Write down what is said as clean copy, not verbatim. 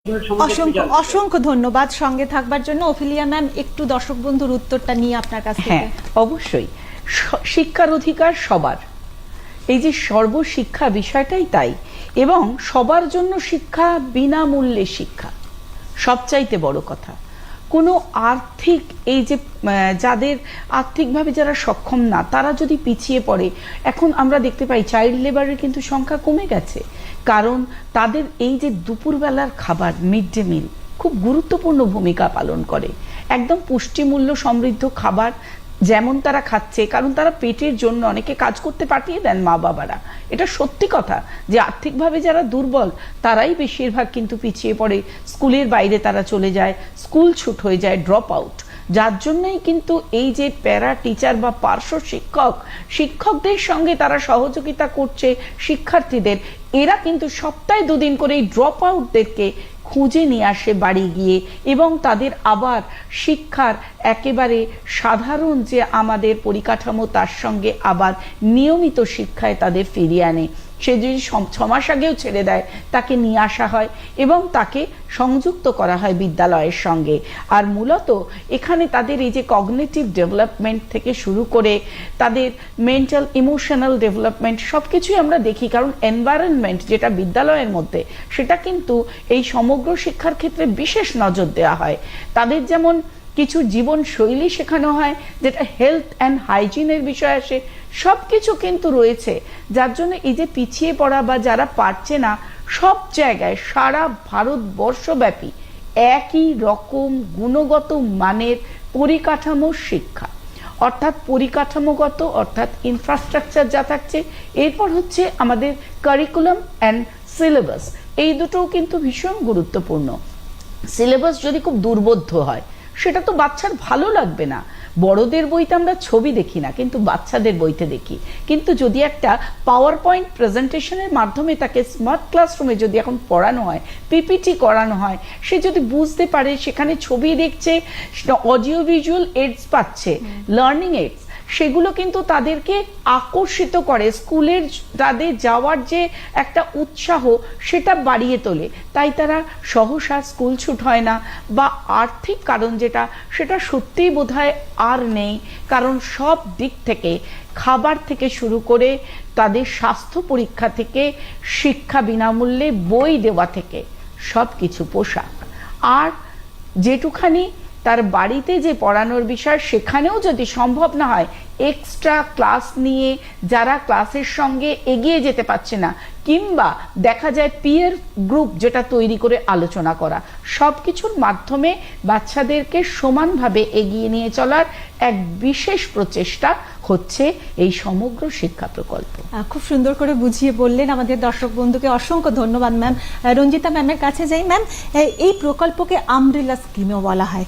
অসংখ্য অসংখ্য ধন্যবাদ সঙ্গে থাকবার জন্য। ওফিলিয়া ম্যাম, একটু দর্শক বন্ধুর উত্তরটা নিয়ে আপনার কাছ থেকে। হ্যাঁ, অবশ্যই শিক্ষার অধিকার সবার, এই যে সর্বশিক্ষা বিষয়টাই তাই, এবং সবার জন্য শিক্ষা, বিনামূল্যে শিক্ষা সবচাইতে বড় কথা। কোনো আর্থিক, এই যে যাদের আর্থিকভাবে যারা সক্ষম না, তারা যদি পিছিয়ে পড়ে, এখন আমরা দেখতে পাই চাইল্ড লেবারের কিন্তু সংখ্যা কমে গেছে, কারণ তাদের এই যে দুপুরবেলার খাবার, মিড ডে মিল খুব গুরুত্বপূর্ণ ভূমিকা পালন করে। একদম পুষ্টিমূল্য সমৃদ্ধ খাবার যেমন তারা খাচ্ছে, কারণ তারা পেটের জন্য অনেকে কাজ করতে পাঠিয়ে দেন মা বাবারা। এটা সত্যি কথা যে আর্থিকভাবে যারা দুর্বল তারাই বেশিরভাগ কিন্তু পিছিয়ে পড়ে, স্কুলের বাইরে তারা চলে যায়, স্কুল ছুট হয়ে যায়, ড্রপ আউট। যার জন্যই কিন্তু এই যে প্যারা টিচার বা পার্শ্ব শিক্ষকদের সঙ্গে তারা সহযোগিতা করছে শিক্ষার্থীদের, এরা কিন্তু সপ্তাহে 2 দিন করে এই ড্রপ আউটদেরকে খুঁজে নিয়ে আসে বাড়ি গিয়ে, এবং তাদের আবার শিক্ষার একেবারে সাধারণ যে আমাদের পরিকাঠামো তার সঙ্গে আবার নিয়মিত শিক্ষায় তাদের ফিরিয়ে আনে। সে যদি 6 মাস আগেও ছেড়ে দেয়, তাকে নিয়ে আসা হয় এবং তাকে সংযুক্ত করা হয় বিদ্যালয়ের সঙ্গে। আর মূলত এখানে তাদের এই যে কগনিটিভ ডেভেলপমেন্ট থেকে শুরু করে তাদের মেন্টাল ইমোশনাল ডেভেলপমেন্ট সবকিছুই আমরা দেখি, কারণ এনভায়রনমেন্ট যেটা বিদ্যালয়ের মধ্যে, সেটা কিন্তু এই সমগ্র শিক্ষার ক্ষেত্রে বিশেষ নজর দেওয়া হয়। তাদের যেমন কিছু জীবন শৈলী শেখানো হয়, যেটা হেলথ অ্যান্ড হাইজিনের বিষয় আসে, সব কিছু কিন্তু রয়েছে। যার জন্য এই যে পিছিয়ে পড়া বা যারা পারছে না, সব জায়গায় সারা ভারতবর্ষব্যাপী একই রকম গুণগত মানের পরিকাঠামোর শিক্ষা, অর্থাৎ পরিকাঠামোগত, অর্থাৎ ইনফ্রাস্ট্রাকচার যা থাকছে, এরপর হচ্ছে আমাদের কারিকুলাম অ্যান্ড সিলেবাস, এই দুটোও কিন্তু ভীষণ গুরুত্বপূর্ণ। সিলেবাস যদি খুব দুর্বোধ্য হয়, সেটা তো বাচ্চার ভালো লাগবে না। বড়দের বইতে আমরা ছবি দেখি না, কিন্তু বাচ্চাদের বইতে দেখি। কিন্তু যদি একটা পাওয়ার পয়েন্ট প্রেজেন্টেশনের মাধ্যমে তাকে স্মার্ট ক্লাসরুমে যদি এখন পড়ানো হয়, পিপিটি করানো হয়, সে যদি বুঝতে পারে, সেখানে ছবি দেখছে, অডিও ভিজুয়াল এইডস পাচ্ছে, লার্নিং এইডস, সেগুলো কিন্তু তাদেরকে আকর্ষিত করে, স্কুলের তাদের যাওয়ার যে একটা উৎসাহ সেটা বাড়িয়ে তোলে। তাই তারা সহসা স্কুল ছুট হয় না, বা আর্থিক কারণ যেটা, সেটা সত্যিই বোধহয় আর নেই, কারণ সব দিক থেকে, খাবার থেকে শুরু করে তাদের স্বাস্থ্য পরীক্ষা থেকে, শিক্ষা বিনামূল্যে বই দেওয়া থেকে সব কিছু, পোশাক, আর যেটুখানি তার বাড়িতে যে পড়ানোর বিষয়, সেখানেও যদি সম্ভব না হয়, এক্সট্রা ক্লাস নিয়ে যারা ক্লাসের সঙ্গে এগিয়ে যেতে পারছে না, কিংবা দেখা যায় পিয়ার গ্রুপ যেটা তৈরি করে আলোচনা করা, সব কিছুর মাধ্যমে বাচ্চাদেরকে সমানভাবে এগিয়ে নিয়ে চলার এক বিশেষ প্রচেষ্টা হচ্ছে এই সমগ্র শিক্ষা প্রকল্প। খুব সুন্দর করে বুঝিয়ে বললেন আমাদের দর্শক বন্ধুকে। অসংখ্য ধন্যবাদ ম্যাম। রঞ্জিতা ম্যামের কাছে যাই। ম্যাম, এই প্রকল্পকে আমব্রেলা স্কিমও বলা হয়।